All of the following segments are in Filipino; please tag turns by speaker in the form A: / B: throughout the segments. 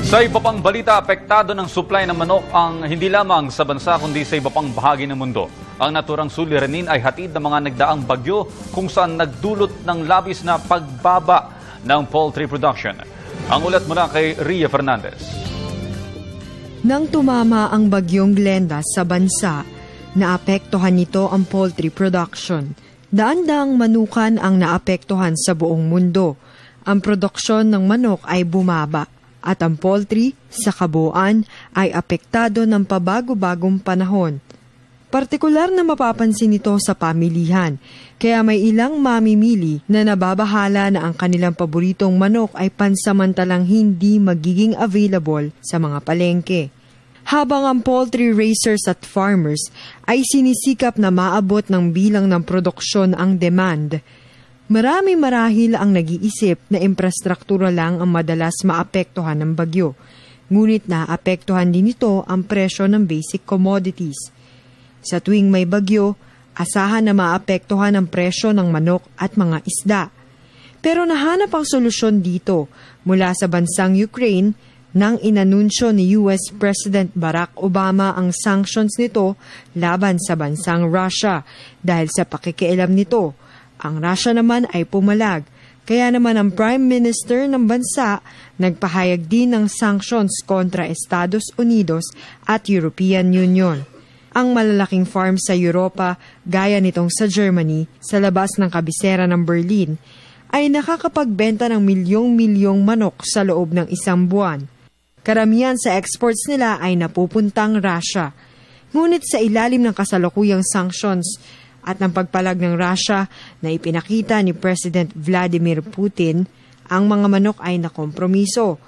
A: Sa iba pang balita, apektado ng supply ng manok ang hindi lamang sa bansa kundi sa iba pang bahagi ng mundo. Ang naturang suliranin ay hatid ng mga nagdaang bagyo kung saan nagdulot ng labis na pagbaba ng poultry production. Ang ulat mula kay Ria Fernandez.
B: Nang tumama ang bagyong Glenda sa bansa, naapektuhan nito ang poultry production. Daan-daang manukan ang naapektuhan sa buong mundo. Ang produksyon ng manok ay bumaba at ang poultry sa kabuuan ay apektado ng pabago-bagong panahon. Partikular na mapapansin ito sa pamilihan, kaya may ilang mamimili na nababahala na ang kanilang paboritong manok ay pansamantalang hindi magiging available sa mga palengke. Habang ang poultry raisers at farmers ay sinisikap na maabot ng bilang ng produksyon ang demand, marami marahil ang nag-iisip na infrastruktura lang ang madalas maapektuhan ng bagyo. Ngunit naapektuhan din ito ang presyo ng basic commodities. Sa tuwing may bagyo, asahan na maapektuhan ang presyo ng manok at mga isda. Pero nahanap ang solusyon dito mula sa bansang Ukraine nang inanunsyo ni US President Barack Obama ang sanctions nito laban sa bansang Russia dahil sa pakikialam nito. Ang Russia naman ay pumalag, kaya naman ang Prime Minister ng bansa nagpahayag din ng sanctions kontra Estados Unidos at European Union. Ang malalaking farm sa Europa, gaya nitong sa Germany, sa labas ng kabisera ng Berlin, ay nakakapagbenta ng milyong-milyong manok sa loob ng isang buwan. Karamihan sa exports nila ay napupuntang Russia. Ngunit sa ilalim ng kasalukuyang sanctions at ng pagpalag ng Russia na ipinakita ni President Vladimir Putin, ang mga manok ay nakompromiso.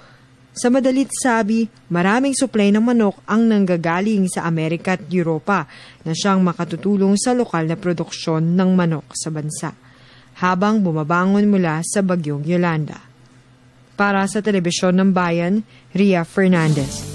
B: Sa madalit sabi, maraming supply ng manok ang nanggagaling sa Amerika at Europa na siyang makatutulong sa lokal na produksyon ng manok sa bansa, habang bumabangon mula sa bagyong Yolanda. Para sa Telebisyon ng Bayan, Ria Fernandez.